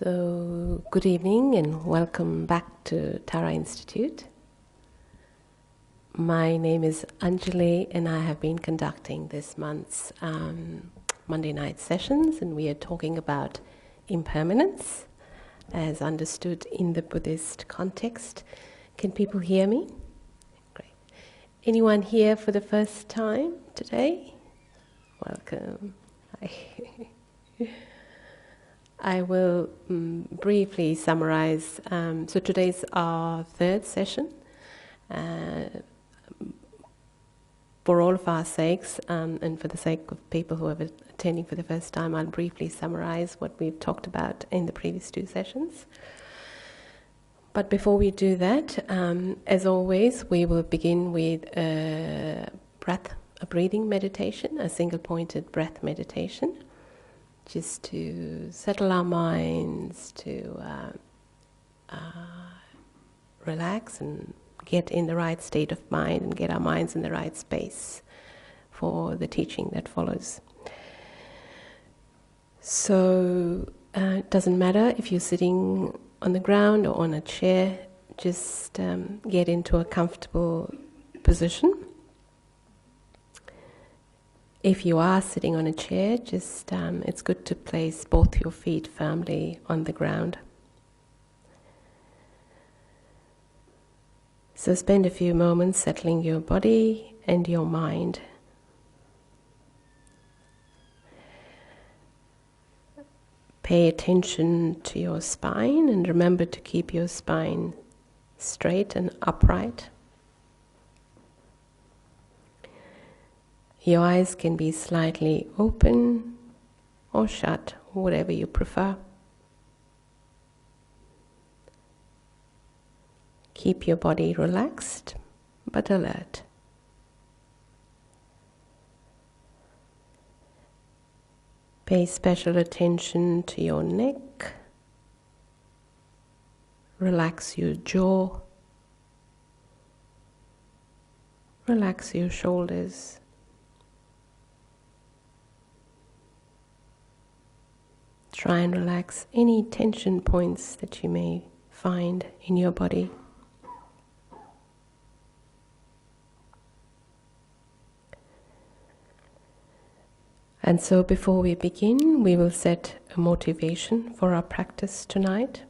So, good evening and welcome back to Tara Institute. My name is Anjali and I have been conducting this month's Monday night sessions, and we are talking about impermanence as understood in the Buddhist context. Can people hear me? Great. Anyone here for the first time today? Welcome. Hi. I will briefly summarize. So today's our third session. For all of our sakes, and for the sake of people who are attending for the first time, I'll briefly summarize what we've talked about in the previous two sessions. But before we do that, as always, we will begin with a breathing meditation, a single-pointed breath meditation, just to settle our minds, to relax and get in the right state of mind and get our minds in the right space for the teaching that follows. So it doesn't matter if you're sitting on the ground or on a chair, just get into a comfortable position. If you are sitting on a chair, just it's good to place both your feet firmly on the ground. So spend a few moments settling your body and your mind. Pay attention to your spine and remember to keep your spine straight and upright. Your eyes can be slightly open or shut, whatever you prefer. Keep your body relaxed but alert. Pay special attention to your neck. Relax your jaw. Relax your shoulders. Try and relax any tension points that you may find in your body. And so before we begin, we will set a motivation for our practice tonight.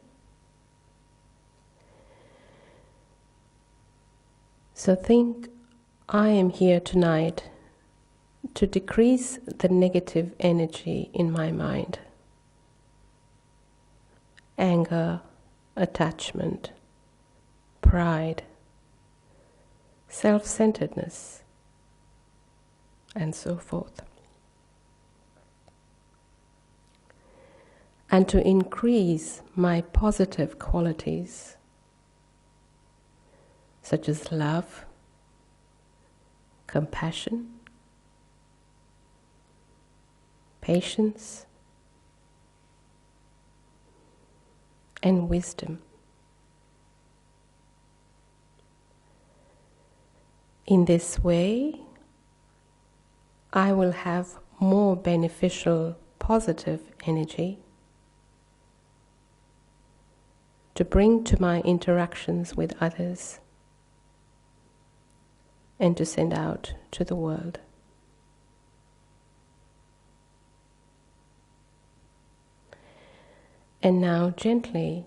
So think, I am here tonight to decrease the negative energy in my mind. Anger, attachment, pride, self-centeredness, and so forth. And to increase my positive qualities, such as love, compassion, patience, and wisdom. In this way, I will have more beneficial, positive energy to bring to my interactions with others and to send out to the world. And now gently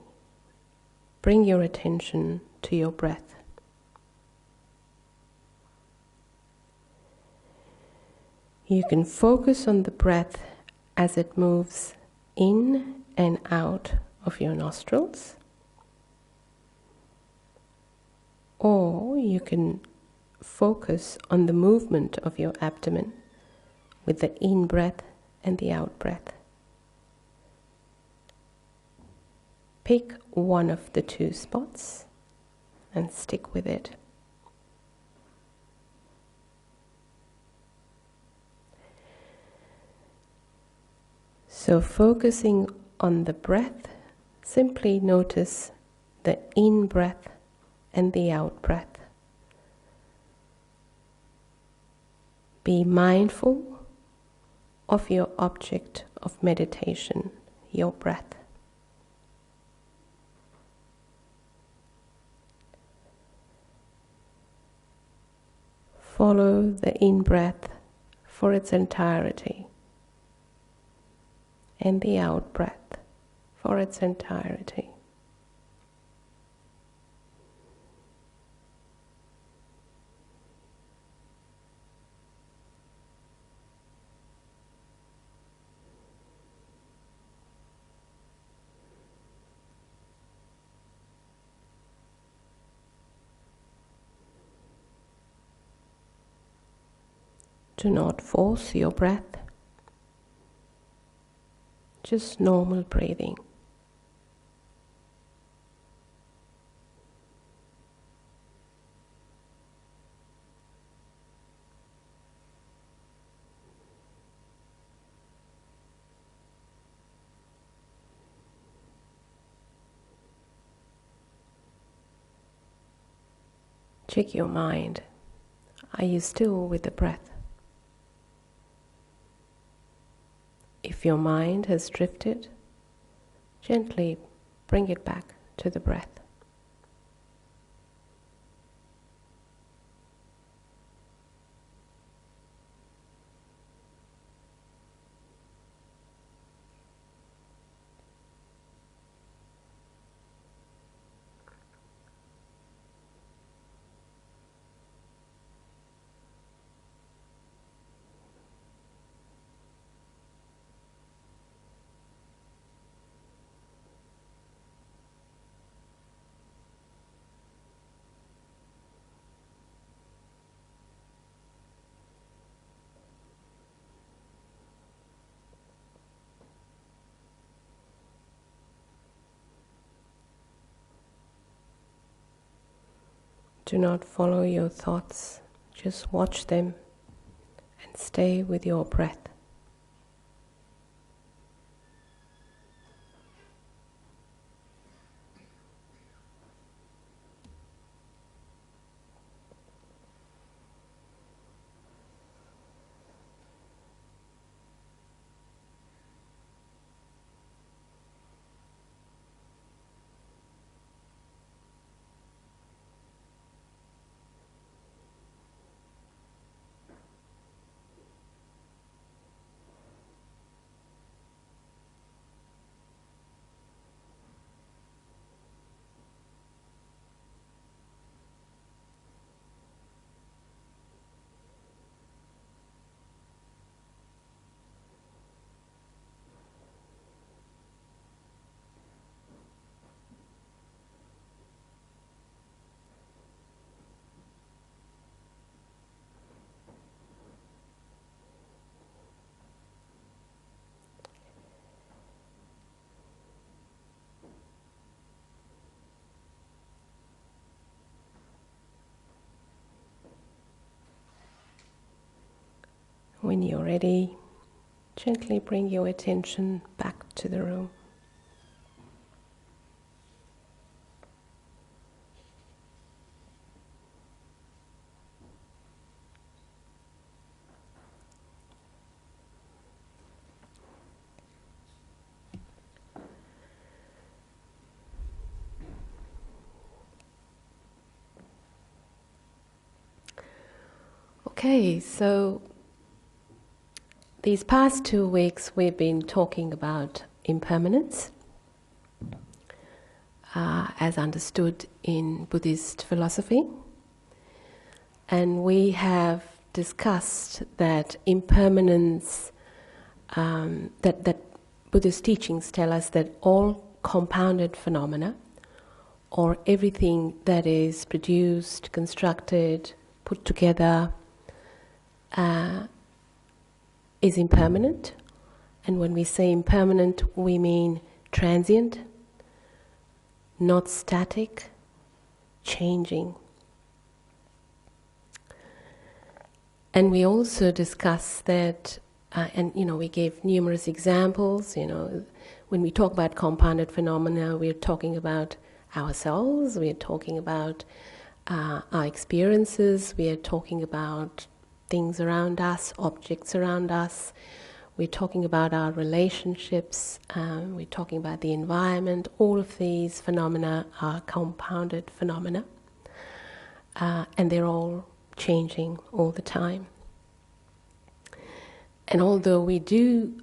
bring your attention to your breath. You can focus on the breath as it moves in and out of your nostrils, or you can focus on the movement of your abdomen with the in-breath and the out-breath. Pick one of the two spots and stick with it. So focusing on the breath, simply notice the in-breath and the out-breath. Be mindful of your object of meditation, your breath. follow the in-breath for its entirety and the out-breath for its entirety. Do not force your breath, just normal breathing. Check your mind. Are you still with the breath? If your mind has drifted, gently bring it back to the breath. Do not follow your thoughts, just watch them and stay with your breath. When you're ready, gently bring your attention back to the room. Okay, so these past 2 weeks we've been talking about impermanence as understood in Buddhist philosophy, and we have discussed that impermanence, that Buddhist teachings tell us that all compounded phenomena, or everything that is produced, constructed, put together, is impermanent. And when we say impermanent, we mean transient, not static, changing. And we also discussed that, we gave numerous examples. When we talk about compounded phenomena, we're talking about ourselves, we're talking about our experiences, we are talking about things around us, objects around us. We're talking about our relationships, we're talking about the environment. All of these phenomena are compounded phenomena, and they're all changing all the time. And although we do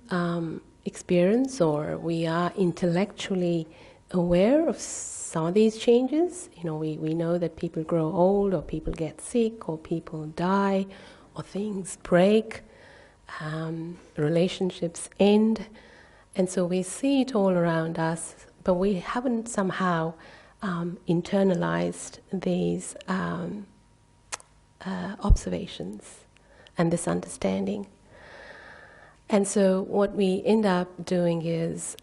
experience, or we are intellectually aware of some of these changes, we know that people grow old, or people get sick, or people die, or things break, relationships end, and so we see it all around us, but we haven't somehow internalized these observations and this understanding. And so what we end up doing is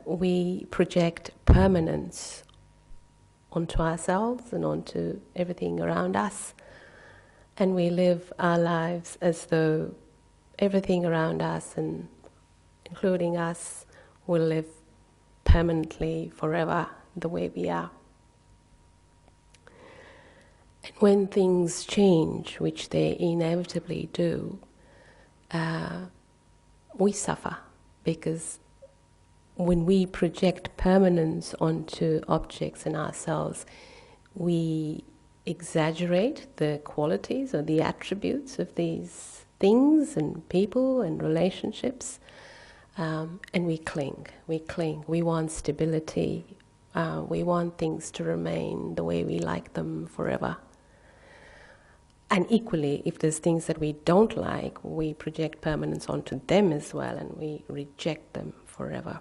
we project permanence onto ourselves and onto everything around us, and we live our lives as though everything around us, and including us, will live permanently forever the way we are. And when things change, which they inevitably do, we suffer, because when we project permanence onto objects and ourselves, we exaggerate the qualities or the attributes of these things and people and relationships, and we cling. We want stability. We want things to remain the way we like them forever. And equally, if there's things that we don't like, we project permanence onto them as well, and we reject them forever.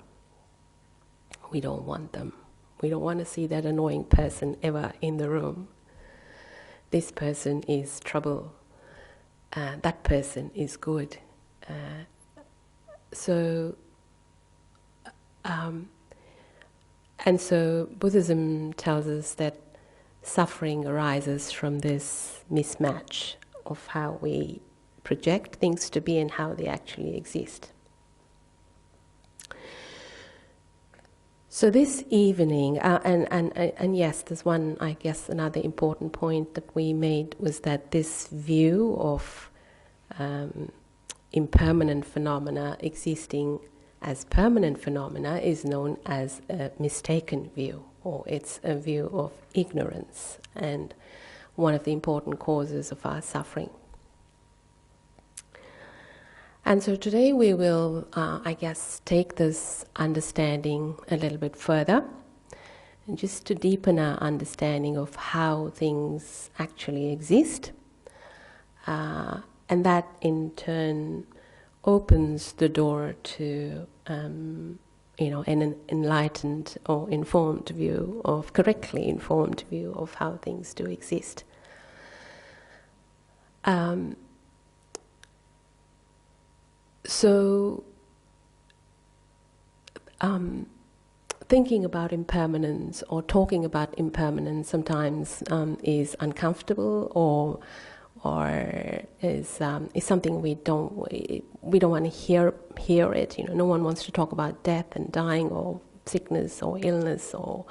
We don't want them. We don't want to see that annoying person ever in the room. This person is trouble. That person is good. And so Buddhism tells us that suffering arises from this mismatch of how we project things to be and how they actually exist. So this evening, and yes, there's one, I guess, another important point that we made was that this view of impermanent phenomena existing as permanent phenomena is known as a mistaken view, or it's a view of ignorance, and one of the important causes of our suffering. And so today we will, I guess, take this understanding a little bit further, and just to deepen our understanding of how things actually exist, and that in turn opens the door to an enlightened or informed view, of correctly informed view of how things do exist. Thinking about impermanence or talking about impermanence sometimes is uncomfortable, or is something we don't want to hear it. No one wants to talk about death and dying, or sickness or illness, or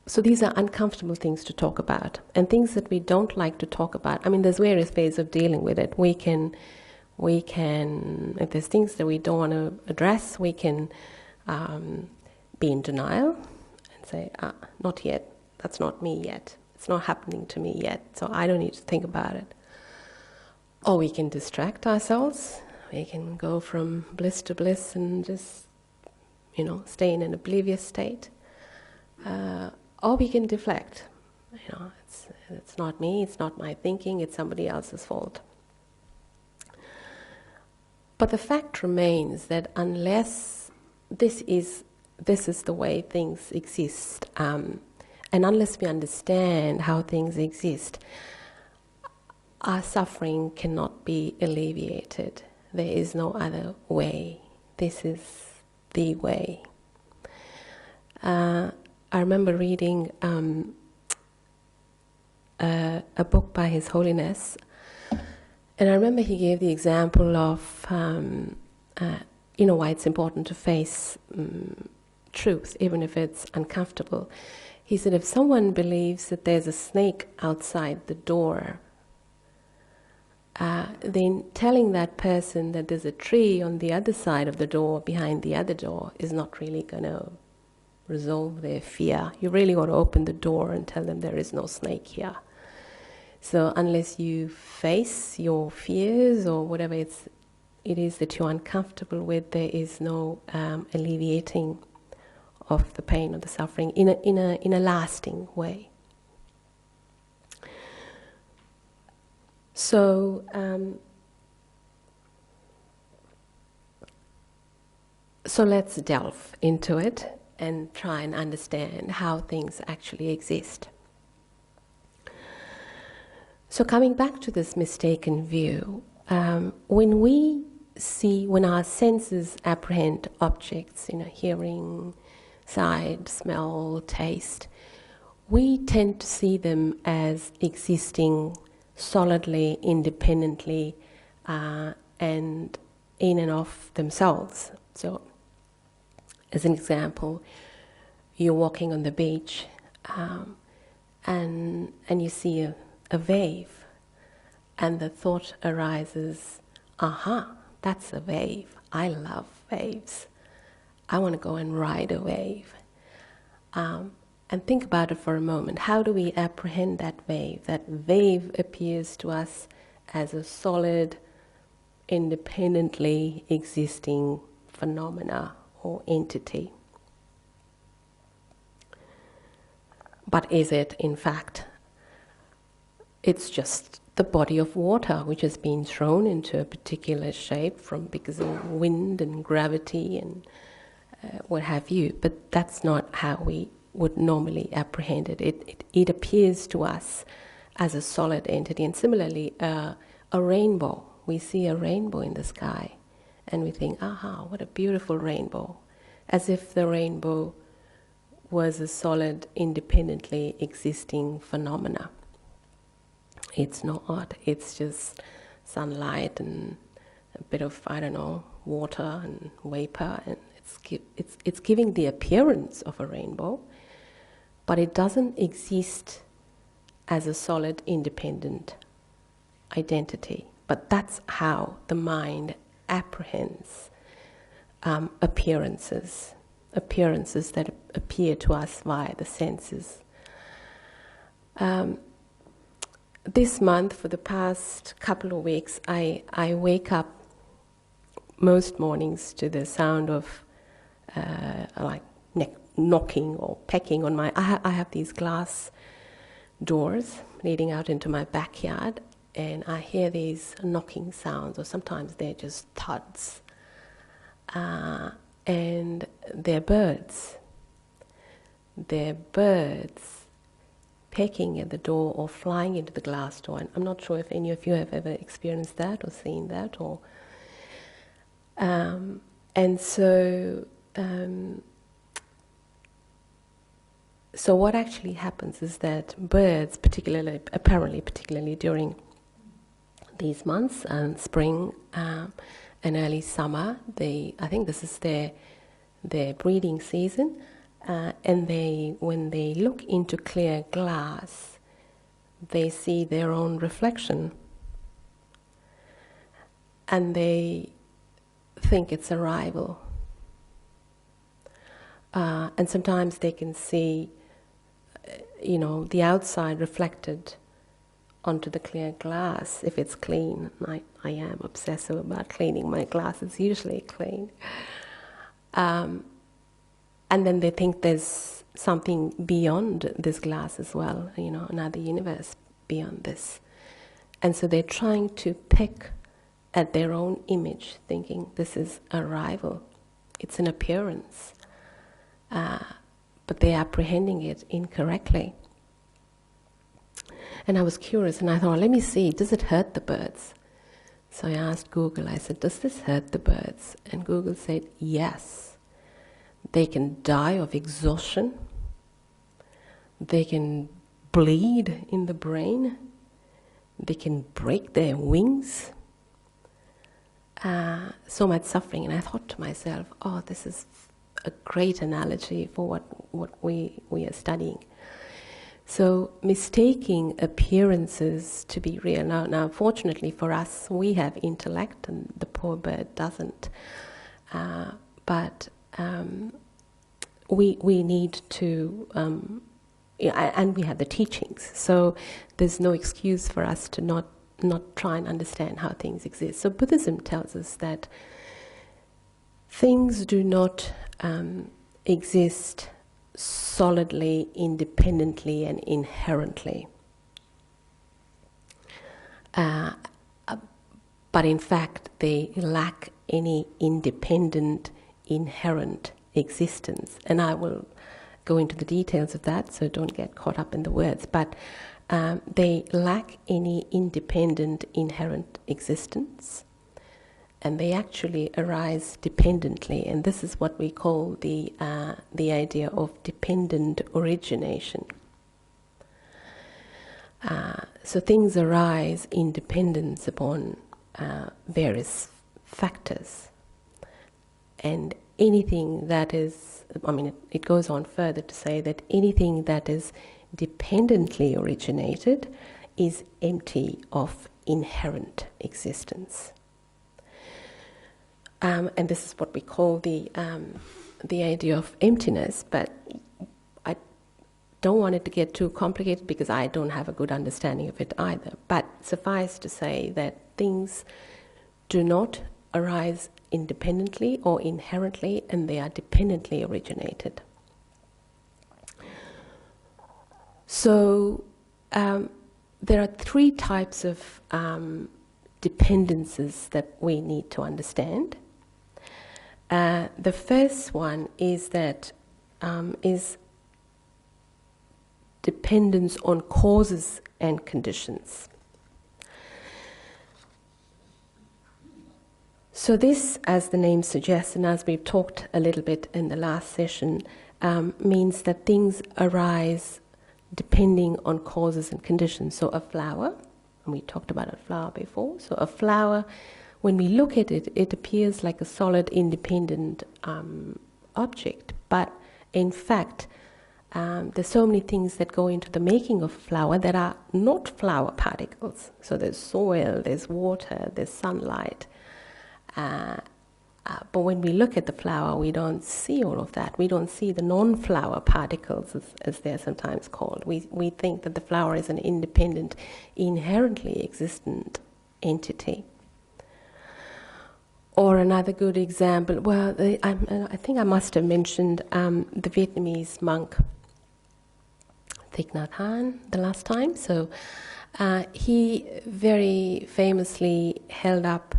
so these are uncomfortable things to talk about, and things that we don't like to talk about. I mean, there's various ways of dealing with it. We can, if there's things that we don't want to address, we can be in denial and say, not yet. That's not me yet. It's not happening to me yet, so I don't need to think about it. Or we can distract ourselves. We can go from bliss to bliss and just, stay in an oblivious state. Or we can deflect. It's not me, it's not my thinking, it's somebody else's fault. But the fact remains that unless this is the way things exist, and unless we understand how things exist, our suffering cannot be alleviated. There is no other way. This is the way. I remember reading a book by His Holiness, and I remember he gave the example of why it's important to face truth, even if it's uncomfortable. He said, if someone believes that there's a snake outside the door, then telling that person that there's a tree on the other side of the door, behind the other door, is not really going to resolve their fear. You really got to open the door and tell them there is no snake here. So unless you face your fears or whatever it is that you're uncomfortable with, there is no alleviating of the pain or the suffering in a lasting way. So so let's delve into it and try and understand how things actually exist. So coming back to this mistaken view, when our senses apprehend objects, hearing, sight, smell, taste, we tend to see them as existing solidly, independently, and in and of themselves. So, as an example, you're walking on the beach, and you see a wave, and the thought arises, aha, that's a wave. I love waves. I want to go and ride a wave. And think about it for a moment. How do we apprehend that wave? That wave appears to us as a solid, independently existing phenomena or entity. But is it, in fact, it's just the body of water which has been thrown into a particular shape because of wind and gravity and what have you. But that's not how we would normally apprehend it. It appears to us as a solid entity. And similarly, a rainbow. We see a rainbow in the sky and we think, aha, what a beautiful rainbow. As if the rainbow was a solid, independently existing phenomena. It's not. It's just sunlight and a bit of, water and vapor, and it's giving the appearance of a rainbow, but it doesn't exist as a solid, independent identity. But that's how the mind apprehends appearances that appear to us via the senses. This month, for the past couple of weeks, I wake up most mornings to the sound of knocking or pecking on my... I have these glass doors leading out into my backyard, and I hear these knocking sounds, or sometimes they're just thuds. And they're birds. They're birds pecking at the door or flying into the glass door. And I'm not sure if any of you have ever experienced that or seen that. So what actually happens is that birds, particularly during these months, spring and early summer, I think this is their breeding season, and when they look into clear glass, they see their own reflection, and they think it's a rival. And sometimes they can see, the outside reflected onto the clear glass, if it's clean. I am obsessive about cleaning my glass. It's usually clean. And then they think there's something beyond this glass as well, another universe beyond this. And so they're trying to peck at their own image, thinking this is a rival. It's an appearance. But they're apprehending it incorrectly. And I was curious, and I thought, let me see, does it hurt the birds? So I asked Google, I said, does this hurt the birds? And Google said, yes. They can die of exhaustion. They can bleed in the brain. They can break their wings. So much suffering. And I thought to myself, oh, this is a great analogy for what we are studying. So mistaking appearances to be real. Now, fortunately for us, we have intellect, and the poor bird doesn't. But we need to, and we have the teachings, so there's no excuse for us to not try and understand how things exist. So Buddhism tells us that things do not exist solidly, independently, and inherently. But in fact, they lack any independent, inherent existence. And I will go into the details of that, so don't get caught up in the words. But they lack any independent, inherent existence. And they actually arise dependently. And this is what we call the idea of dependent origination. So things arise in dependence upon various factors, and anything that is, it goes on further to say that anything that is dependently originated is empty of inherent existence. And this is what we call the idea of emptiness, but I don't want it to get too complicated because I don't have a good understanding of it either. But suffice to say that things do not arise independently or inherently, and they are dependently originated. So there are three types of dependences that we need to understand. The first one is that is dependence on causes and conditions. So this, as the name suggests, and as we've talked a little bit in the last session, means that things arise depending on causes and conditions. So a flower, and we talked about a flower before, so a flower, when we look at it, it appears like a solid, independent object. But in fact, there's so many things that go into the making of a flower that are not flower particles. So there's soil, there's water, there's sunlight. But when we look at the flower, we don't see all of that. We don't see the non-flower particles, as they're sometimes called. We think that the flower is an independent, inherently existent entity. Or another good example, well, I think I must have mentioned the Vietnamese monk Thich Nhat Hanh the last time. So he very famously held up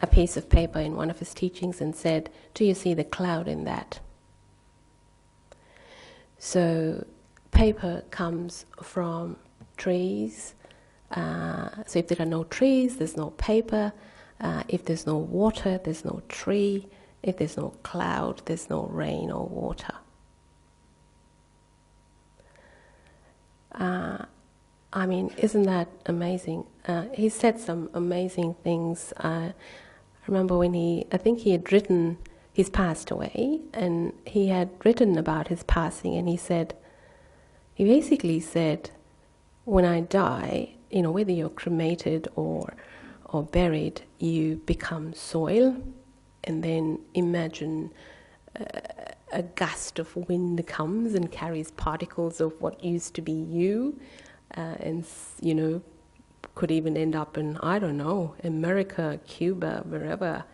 a piece of paper in one of his teachings and said, "Do you see the cloud in that?" So paper comes from trees. So if there are no trees, there's no paper. If there's no water, there's no tree. If there's no cloud, there's no rain or water. Isn't that amazing? He said some amazing things. I remember when he's passed away, and he had written about his passing, and he basically said, when I die, whether you're cremated or buried, you become soil, and then imagine a gust of wind comes and carries particles of what used to be you, and could even end up in, I don't know, America, Cuba, wherever,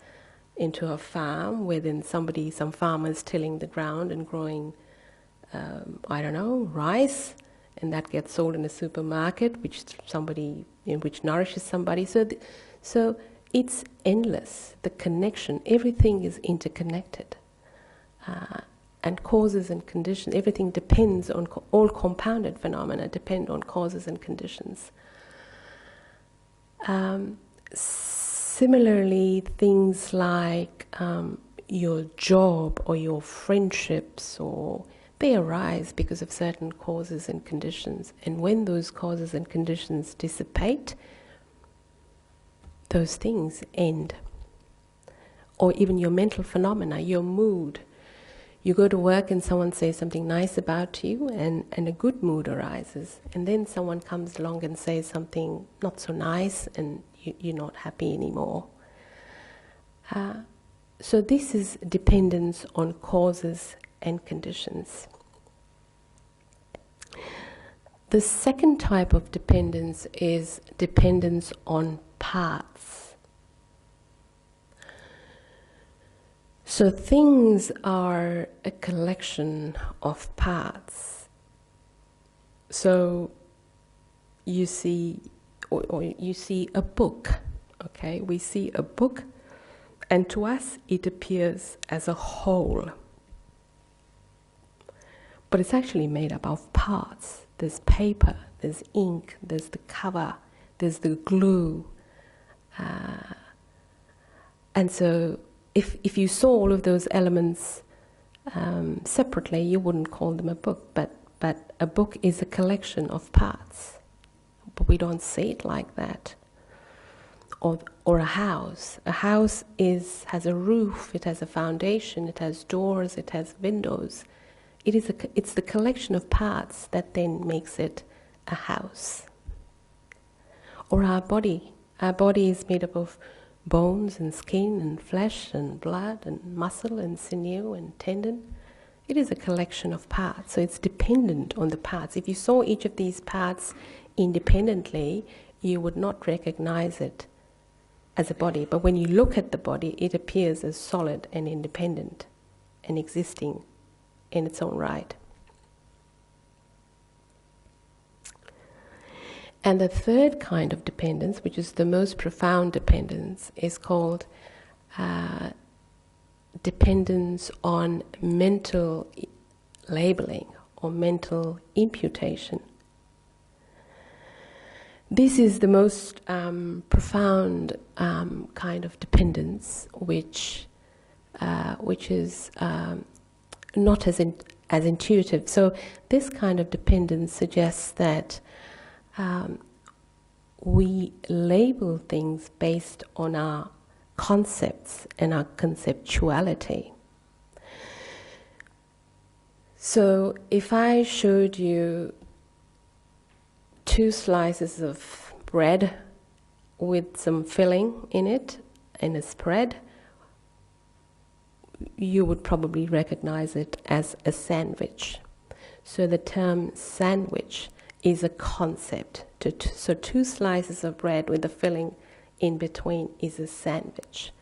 into a farm where then some farmer's tilling the ground and growing, rice, and that gets sold in a supermarket, which nourishes somebody. So it's endless. The connection, everything is interconnected, and causes and conditions. Everything depends on all compounded phenomena depend on causes and conditions. Similarly, things like your job or your friendships, they arise because of certain causes and conditions. And when those causes and conditions dissipate, those things end. Or even your mental phenomena, your mood. You go to work and someone says something nice about you, and a good mood arises. And then someone comes along and says something not so nice, and you're not happy anymore. So this is dependence on causes and conditions. The second type of dependence is dependence on parts. So things are a collection of parts. So you see, or you see a book, okay? We see a book, and to us it appears as a whole. But it's actually made up of parts. There's paper, there's ink, there's the cover, there's the glue. And so if you saw all of those elements separately, you wouldn't call them a book, but a book is a collection of parts. But we don't see it like that. Or a house. A house has a roof, it has a foundation, it has doors, it has windows. It's the collection of parts that then makes it a house. Or our body. Our body is made up of bones and skin and flesh and blood and muscle and sinew and tendon. It is a collection of parts, so it's dependent on the parts. If you saw each of these parts independently, you would not recognize it as a body. But when you look at the body, it appears as solid and independent and existing in its own right. And the third kind of dependence, which is the most profound dependence, is called dependence on mental labeling or mental imputation. This is the most profound kind of dependence, which is not as intuitive. So this kind of dependence suggests that we label things based on our concepts and our conceptuality. So if I showed you 2 slices of bread with some filling in it, in a spread, you would probably recognize it as a sandwich. So the term sandwich is a concept. So 2 slices of bread with a filling in between is a sandwich.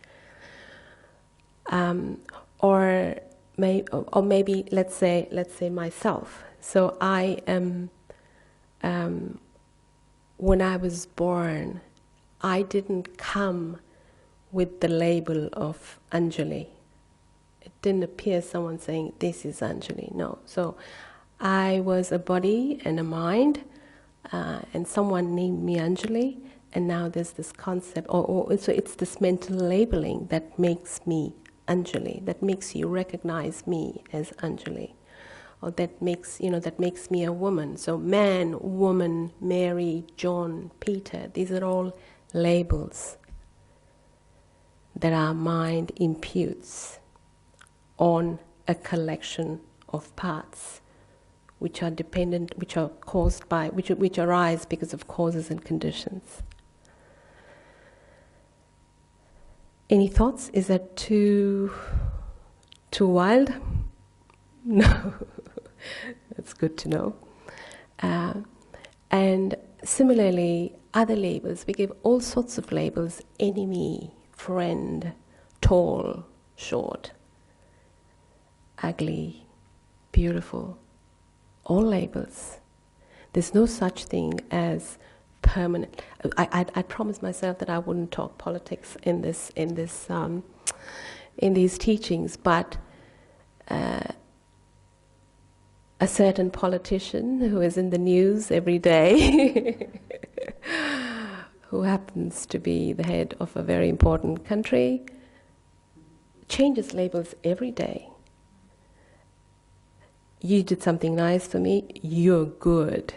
Or maybe let's say myself. So I am. When I was born, I didn't come with the label of Anjali. It didn't appear someone saying, this is Anjali. No. So I was a body and a mind, and someone named me Anjali, and now there's this concept, so it's this mental labeling that makes me Anjali, that makes you recognize me as Anjali, or that makes me a woman. So man, woman, Mary, John, Peter, these are all labels that our mind imputes on a collection of parts which are dependent, which are caused by, which arise because of causes and conditions. Any thoughts? Is that too wild? No. That's good to know. And similarly, other labels. We give all sorts of labels: enemy, friend, tall, short, ugly, beautiful. All labels. There's no such thing as permanent. I promised myself that I wouldn't talk politics in these teachings, but a certain politician who is in the news every day, who happens to be the head of a very important country, changes labels every day. You did something nice for me, you're good.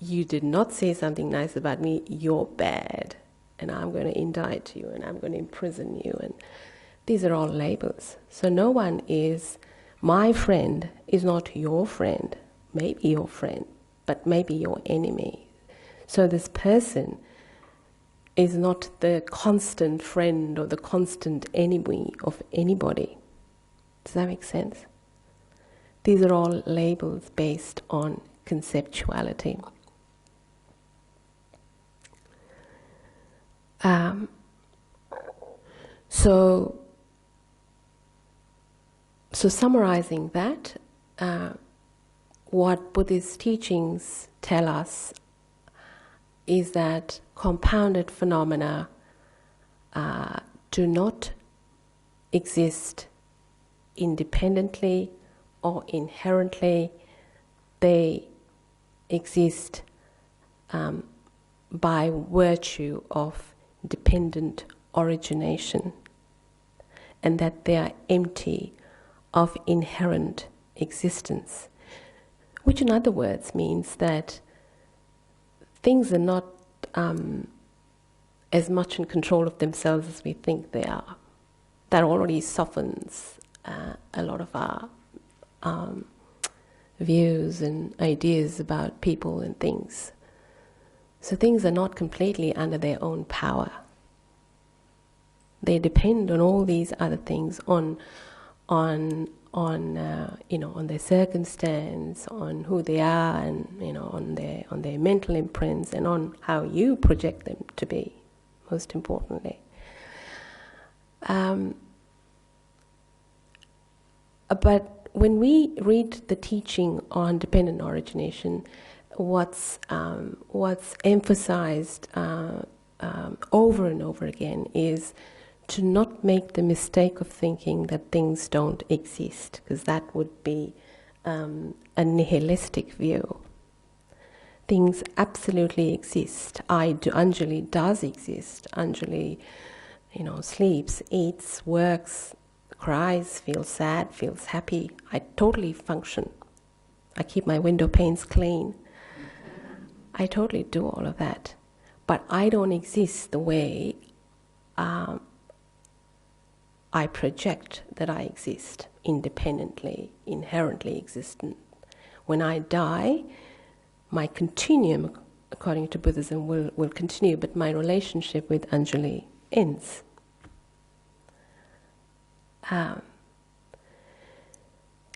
You did not say something nice about me, you're bad. And I'm going to indict you, and I'm going to imprison you. And these are all labels. So no one is, my friend is not your friend. Maybe your friend, but maybe your enemy. So this person is not the constant friend or the constant enemy of anybody. Does that make sense? These are all labels based on conceptuality. So summarizing that, what Buddhist teachings tell us is that compounded phenomena do not exist independently or inherently. They exist by virtue of dependent origination, and that they are empty of inherent existence, which in other words means that things are not as much in control of themselves as we think they are. That already softens a lot of our views and ideas about people and things. So things are not completely under their own power. They depend on all these other things, on their circumstance, on who they are, and on their mental imprints, and on how you project them to be. Most importantly, but when we read the teaching on dependent origination, what's emphasized over and over again is to not make the mistake of thinking that things don't exist, because that would be a nihilistic view. Things absolutely exist. Anjali does exist. Anjali, sleeps, eats, works, cries, feels sad, feels happy. I totally function. I keep my window panes clean. I totally do all of that. But I don't exist the way I project that I exist, independently, inherently existent. When I die, my continuum, according to Buddhism, will continue, but my relationship with Anjali ends.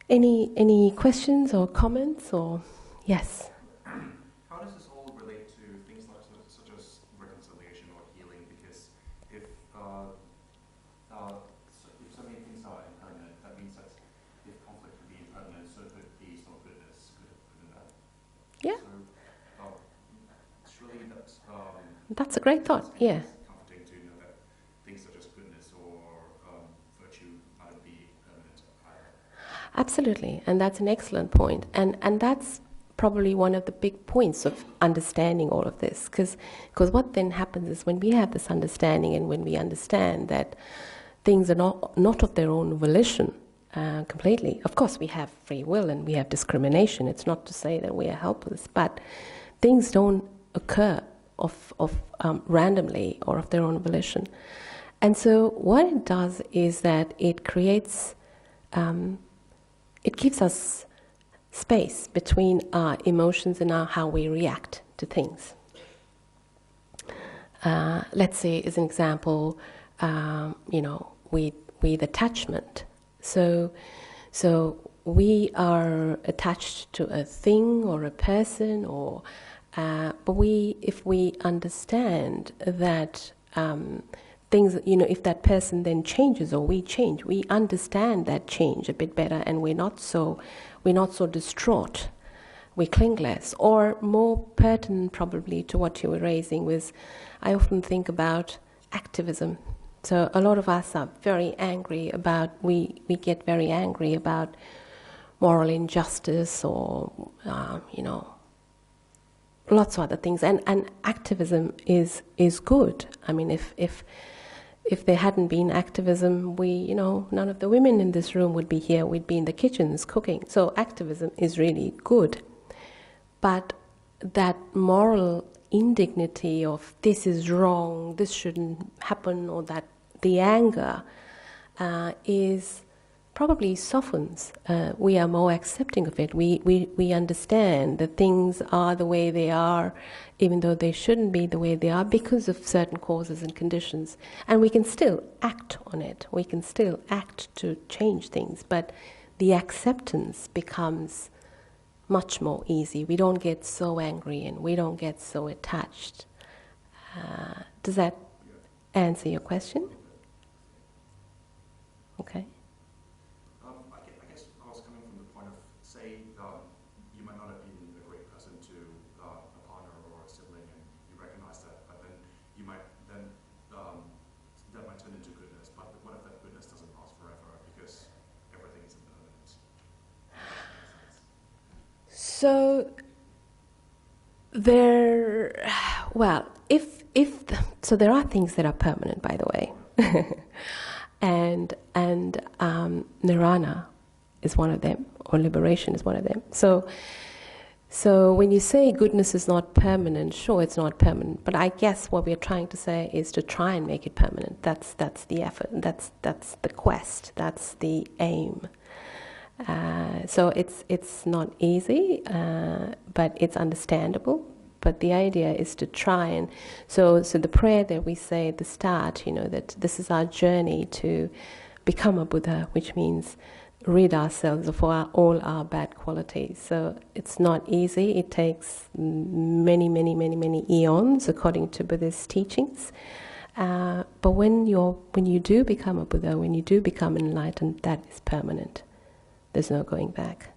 Any questions or comments? Or yes? How does this all relate to things like such as reconciliation or healing? Because if so many things are impermanent, that means that if conflict would be impermanent, so could peace or goodness, good and bad. Yeah. So surely that's a great thought. Yeah. It's comforting to know that things such as goodness or virtue might be permanent either. Absolutely, and that's an excellent point. And that's probably one of the big points of understanding all of this, because what then happens is when we have this understanding, and when we understand that things are not of their own volition completely. Of course, we have free will and we have discrimination. It's not to say that we are helpless, but things don't occur of randomly or of their own volition. And so what it does is that it creates, it gives us space between our emotions and how we react to things. Let's say, as an example, with attachment. So we are attached to a thing or a person, or but if we understand that things, if that person then changes or we change, we understand that change a bit better, and we're not so distraught. We cling less. Or more pertinent probably to what you were raising was, I often think about activism. So a lot of us are very angry about, we get very angry about moral injustice or, lots of other things. And activism is good. I mean, if there hadn't been activism, none of the women in this room would be here. We'd be in the kitchens cooking. So activism is really good. But that moral indignity of this is wrong, this shouldn't happen, or that the anger is probably softens. We are more accepting of it. We understand that things are the way they are, even though they shouldn't be the way they are, because of certain causes and conditions. And we can still act on it. We can still act to change things, but the acceptance becomes much more easy. We don't get so angry and we don't get so attached. Does that answer your question? Okay. I guess I was coming from the point of, say, you might not have been a great person to a partner or a sibling, and you recognize that, but then you might then that might turn into goodness. But what if that goodness doesn't last forever because everything is impermanent? So so there are things that are permanent, by the way, and nirvana is one of them, or liberation is one of them. So when you say goodness is not permanent, sure, it's not permanent, but I guess what we're trying to say is to try and make it permanent. That's the effort. That's the quest. That's the aim. So it's not easy, but it's understandable. But the idea is to try and so the prayer that we say at the start, that this is our journey to become a Buddha, which means rid ourselves of all our bad qualities. So it's not easy. It takes many eons, according to Buddhist teachings. But when you do become a Buddha, when you do become enlightened, that is permanent. There's no going back.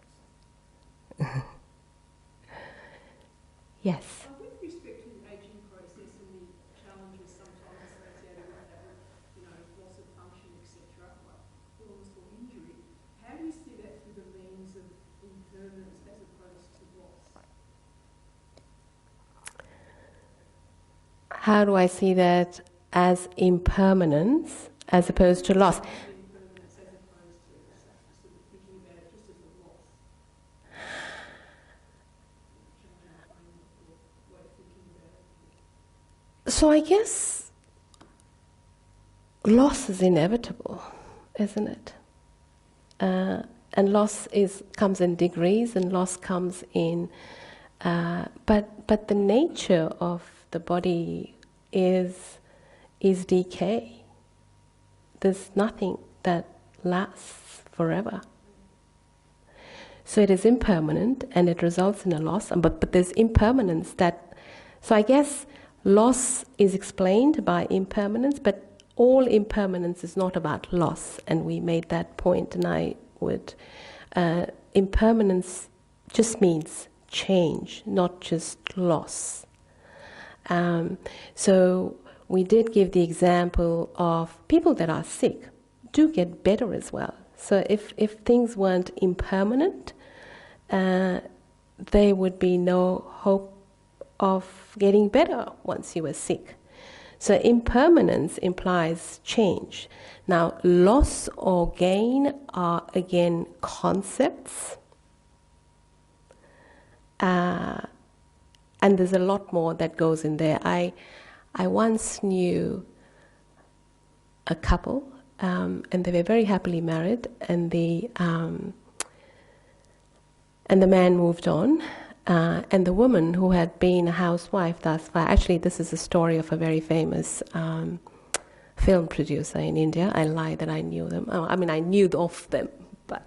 Yes. With respect to the aging process and the challenges sometimes associated with that, loss of function, etc., like illness or injury, how do you see that through the lens of impermanence as opposed to loss? How do I see that as impermanence as opposed to loss? Impermanence as opposed to sort of thinking about it just as a loss. So I guess loss is inevitable, isn't it? And loss comes in degrees, and loss comes in. But the nature of the body is decay. There's nothing that lasts forever. So it is impermanent, and it results in a loss. But there's impermanence that. So I guess loss is explained by impermanence, but all impermanence is not about loss. And we made that point, and I would. Impermanence just means change, not just loss. So we did give the example of people that are sick do get better as well. So if things weren't impermanent, there would be no hope of getting better once you were sick. So impermanence implies change. Now, loss or gain are again concepts. And there's a lot more that goes in there. I once knew a couple, and they were very happily married, and the man moved on, and the woman who had been a housewife thus far. Actually, this is a story of a very famous film producer in India. I lie that I knew them. I knew of them, but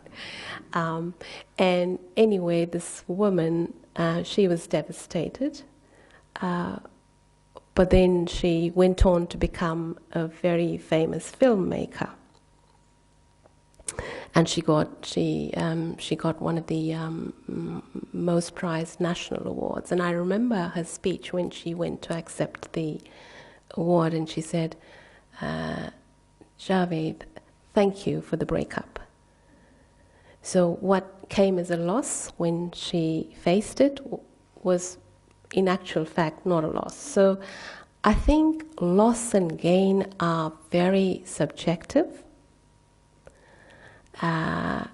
and anyway, this woman. She was devastated, but then she went on to become a very famous filmmaker, and she got one of the most prized national awards. And I remember her speech when she went to accept the award, and she said, "Javed, thank you for the breakup." So what came as a loss when she faced it was, in actual fact, not a loss. So I think loss and gain are very subjective. I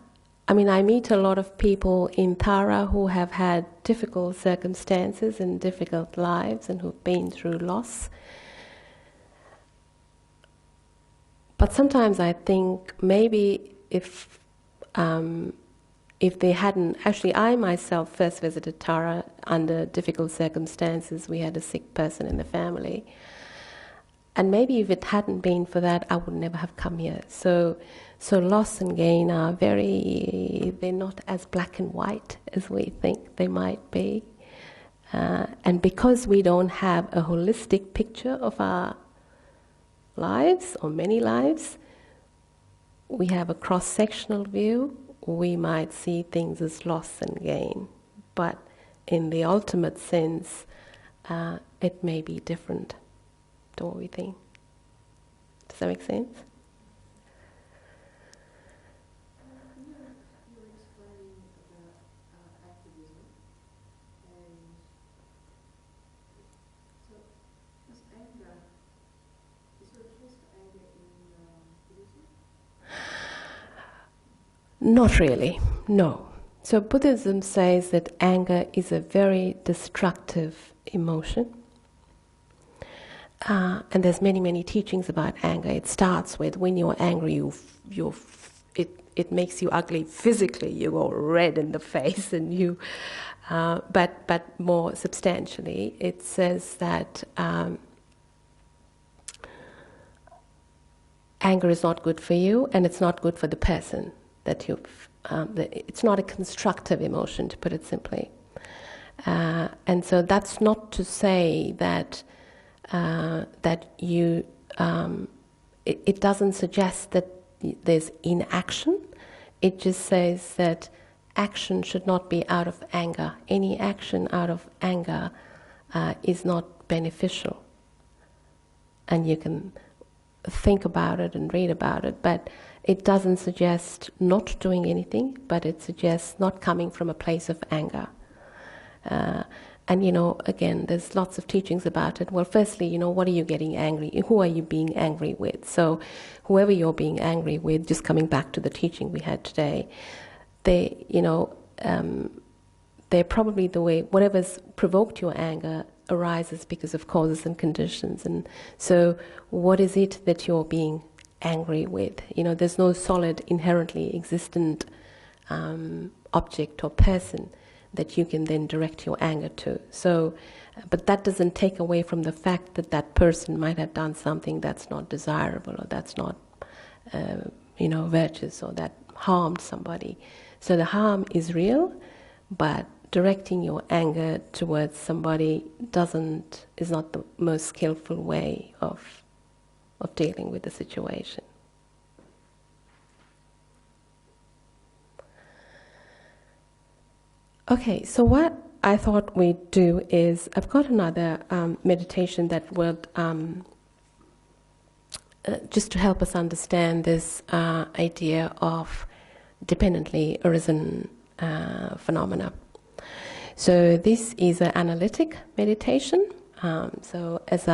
meet a lot of people in Tara who have had difficult circumstances and difficult lives and who've been through loss. But sometimes I think maybe if they hadn't, actually I myself first visited Tara under difficult circumstances. We had a sick person in the family. And maybe if it hadn't been for that, I would never have come here. So loss and gain are they're not as black and white as we think they might be. And because we don't have a holistic picture of our lives, or many lives, we have a cross-sectional view, we might see things as loss and gain. But in the ultimate sense, it may be different to what we think. Does that make sense? You're explaining about activism, and so is anger, is there a place for anger in Buddhism? Not really, no. So Buddhism says that anger is a very destructive emotion. And there's many teachings about anger. It starts with when you're angry, it makes you ugly physically. You go red in the face, and you. But more substantially, it says that anger is not good for you, and it's not good for the person that you've. It's not a constructive emotion, to put it simply. And so that's not to say that. It doesn't suggest that there's inaction. It just says that action should not be out of anger. Any action out of anger is not beneficial. And you can think about it and read about it, but it doesn't suggest not doing anything, but it suggests not coming from a place of anger. And again, there's lots of teachings about it. Well, firstly, what are you getting angry? Who are you being angry with? So whoever you're being angry with, just coming back to the teaching we had today, they're probably the way, whatever's provoked your anger arises because of causes and conditions. And so what is it that you're being angry with? There's no solid, inherently existent object or person that you can then direct your anger to. So, but that doesn't take away from the fact that that person might have done something that's not desirable, or that's not, virtuous, or that harmed somebody. So the harm is real, but directing your anger towards somebody is not the most skillful way of dealing with the situation. Okay, so what I thought we'd do is, I've got another meditation that would, just to help us understand this idea of dependently arisen phenomena. So this is an analytic meditation. So as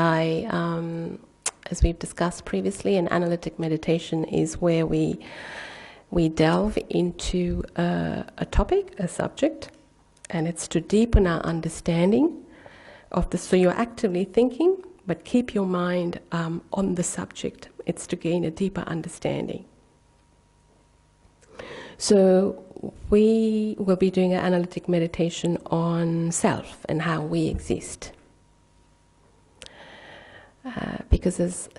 we've discussed previously, an analytic meditation is where we delve into a topic, a subject, and it's to deepen our understanding of the. So you're actively thinking, but keep your mind on the subject. It's to gain a deeper understanding. So we will be doing an analytic meditation on self and how we exist. Because as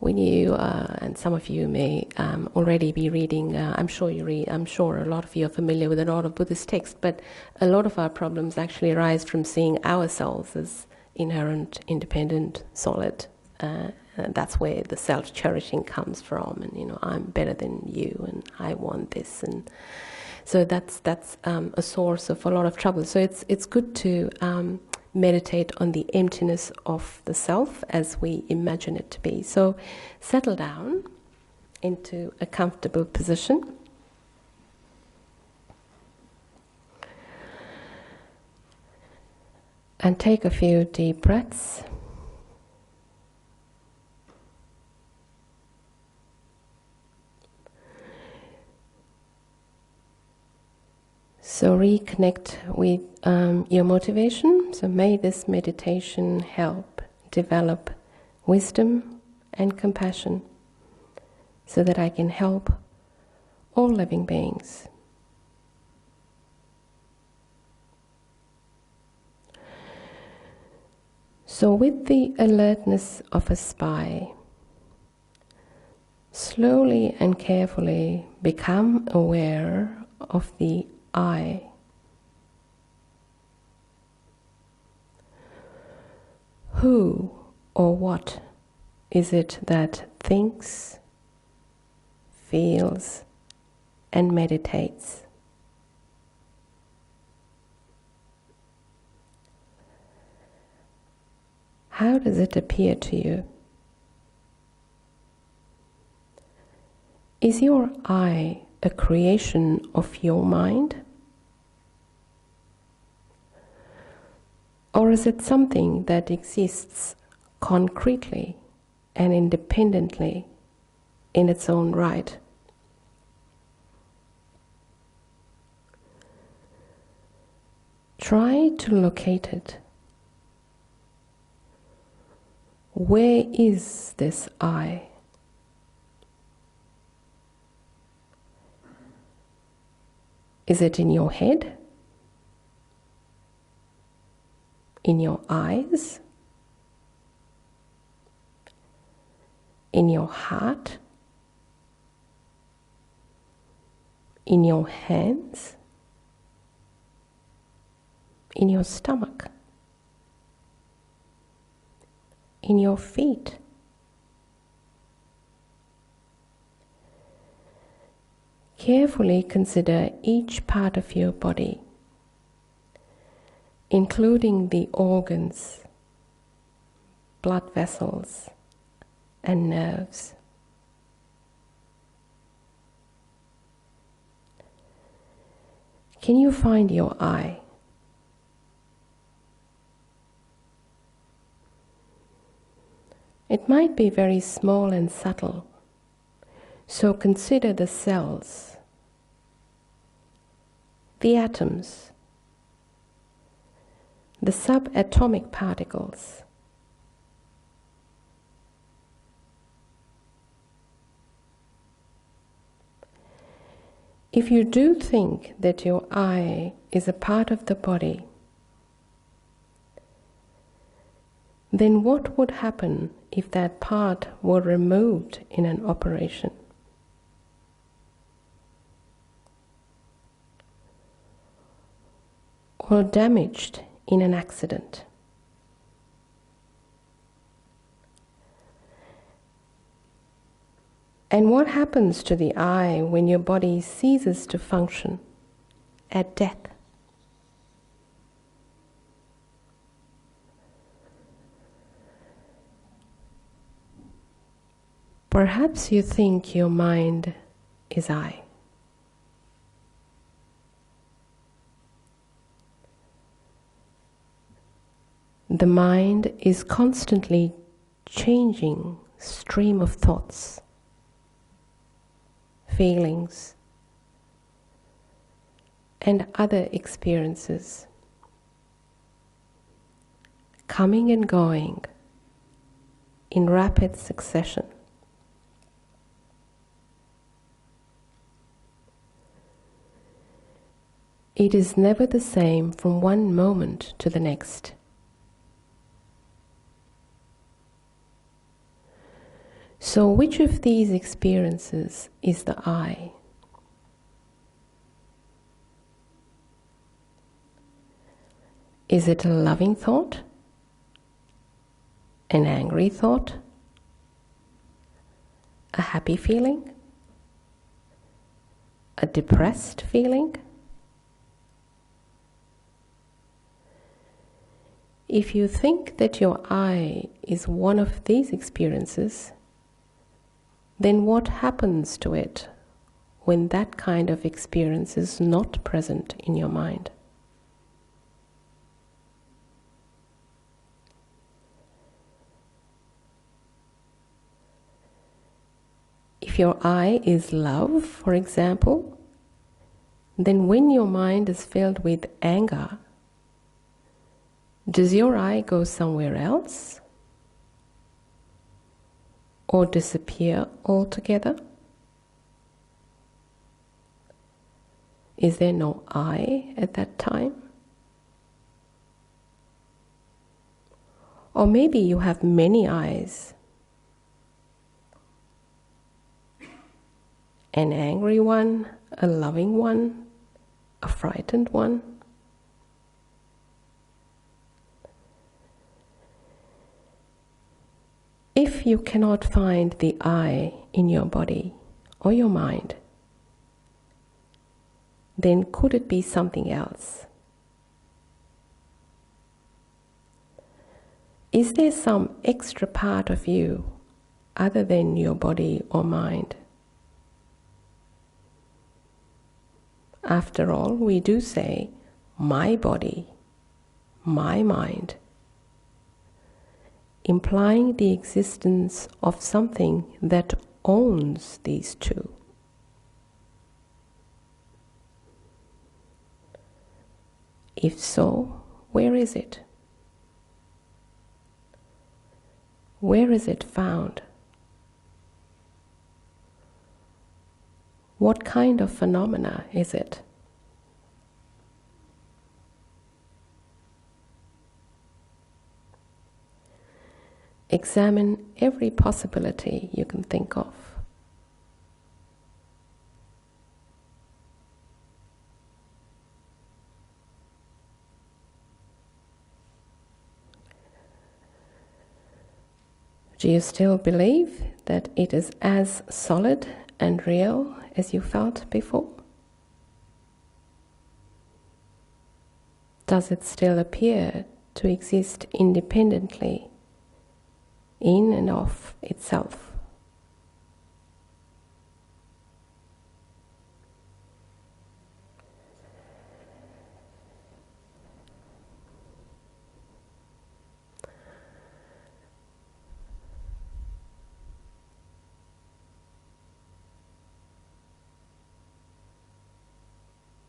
when you, and some of you may already be reading, I'm sure a lot of you are familiar with a lot of Buddhist texts, but a lot of our problems actually arise from seeing ourselves as inherent, independent, solid. And that's where the self-cherishing comes from, and I'm better than you, and I want this, and so that's a source of a lot of trouble. So it's good to meditate on the emptiness of the self as we imagine it to be. So settle down into a comfortable position. And take a few deep breaths. So reconnect with your motivation. So may this meditation help develop wisdom and compassion so that I can help all living beings. So with the alertness of a spy, slowly and carefully become aware of the I. Who or what is it that thinks, feels, and meditates? How does it appear to you? Is your I a creation of your mind? Or is it something that exists concretely and independently in its own right? Try to locate it. Where is this I? Is it in your head? In your eyes? In your heart? In your hands? In your stomach? In your feet? Carefully consider each part of your body, including the organs, blood vessels, and nerves. Can you find your I? It might be very small and subtle, so consider the cells, the atoms, the subatomic particles. If you do think that your I is a part of the body, then what would happen if that part were removed in an operation? Or damaged in an accident? And what happens to the I when your body ceases to function at death? Perhaps you think your mind is I. The mind is constantly changing stream of thoughts, feelings, and other experiences, coming and going in rapid succession. It is never the same from one moment to the next. So which of these experiences is the I? Is it a loving thought? An angry thought? A happy feeling? A depressed feeling? If you think that your I is one of these experiences, then what happens to it when that kind of experience is not present in your mind? If your I is love, for example, then when your mind is filled with anger, does your I go somewhere else? Or disappear altogether? Is there no I at that time? Or maybe you have many eyes. An angry one, a loving one, a frightened one. If you cannot find the I in your body or your mind, then could it be something else? Is there some extra part of you other than your body or mind? After all, we do say, my body, my mind, implying the existence of something that owns these two. If so, where is it? Where is it found? What kind of phenomena is it? Examine every possibility you can think of. Do you still believe that it is as solid and real as you felt before? Does it still appear to exist independently, in and of itself?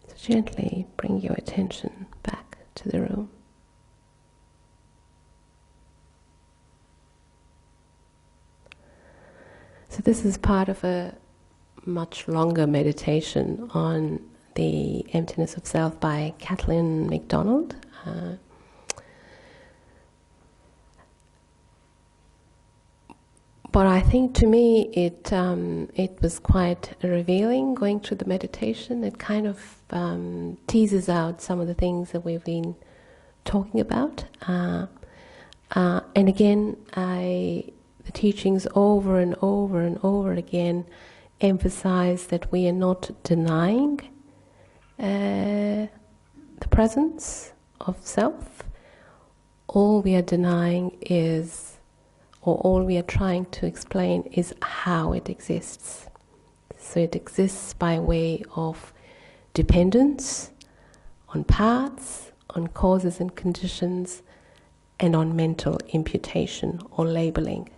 So gently bring your attention back to the room. So this is part of a much longer meditation on the emptiness of self by Kathleen MacDonald. But I think to me it was quite revealing going through the meditation. It kind of teases out some of the things that we've been talking about. And again, the teachings over and over and over again emphasize that we are not denying the presence of self. All we are denying is, or all we are trying to explain is how it exists. So it exists by way of dependence on parts, on causes and conditions, and on mental imputation or labeling.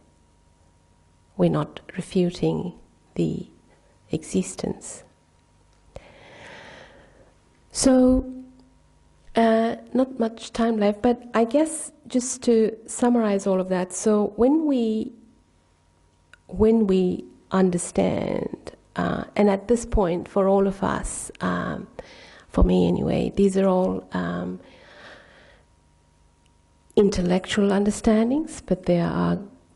We're not refuting the existence. So, not much time left, but I guess just to summarize all of that, so when we understand, and at this point for all of us, for me anyway, these are all intellectual understandings, but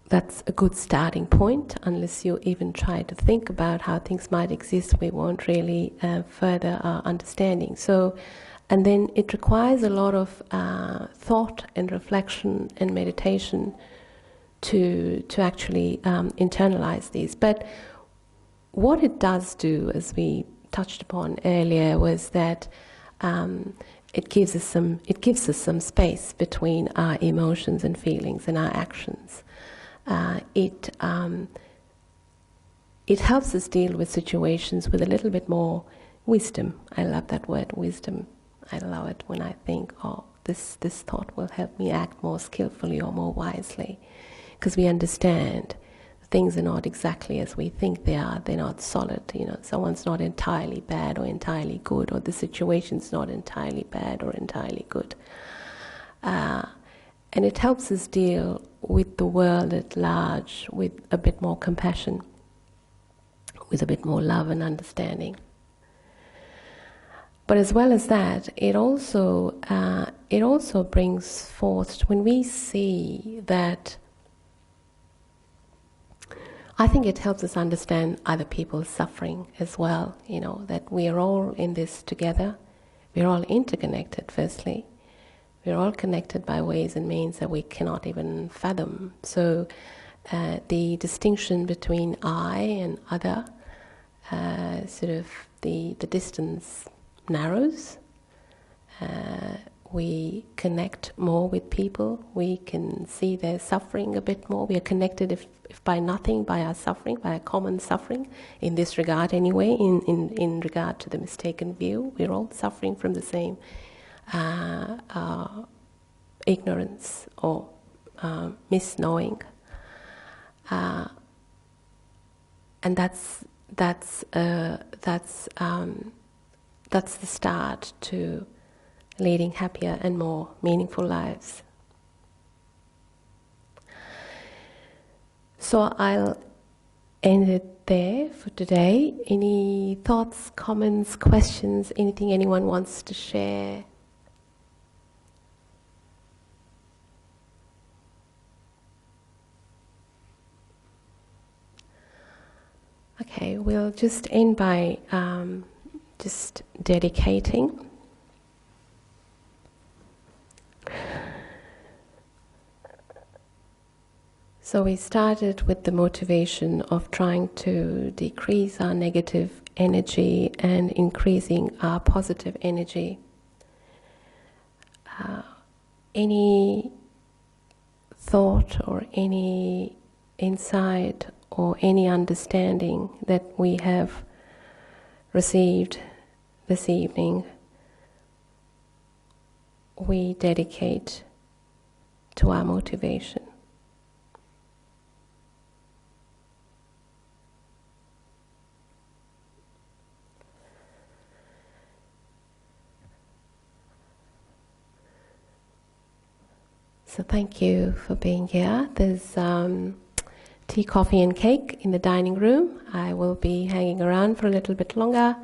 that's a good starting point. Unless you even try to think about how things might exist, we won't really further our understanding. So, and then it requires a lot of thought and reflection and meditation to actually internalize these. But what it does do, as we touched upon earlier, was that it gives us some space between our emotions and feelings and our actions. It helps us deal with situations with a little bit more wisdom. I love that word, wisdom. I love it when I think, oh, this thought will help me act more skillfully or more wisely, because we understand things are not exactly as we think they are. They're not solid. Someone's not entirely bad or entirely good, or the situation's not entirely bad or entirely good. And it helps us deal with the world at large with a bit more compassion, with a bit more love and understanding. But as well as that, it also brings forth, when we see that, I think it helps us understand other people's suffering as well, that we are all in this together. We're all interconnected, firstly. We're all connected by ways and means that we cannot even fathom. So the distinction between I and other, the distance narrows. We connect more with people. We can see their suffering a bit more. We are connected, if by nothing, by our suffering, by a common suffering. In this regard, anyway, in regard to the mistaken view, we're all suffering from the same ignorance or misknowing, and that's the start to leading happier and more meaningful lives. So I'll end it there for today. Any thoughts, comments, questions, anything anyone wants to share? Okay, we'll just end by just dedicating. So we started with the motivation of trying to decrease our negative energy and increasing our positive energy. Any thought or any insight or any understanding that we have received this evening, we dedicate to our motivation. So thank you for being here. There's tea, coffee and cake in the dining room. I will be hanging around for a little bit longer.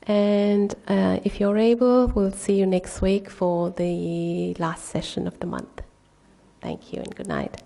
And if you're able, we'll see you next week for the last session of the month. Thank you and good night.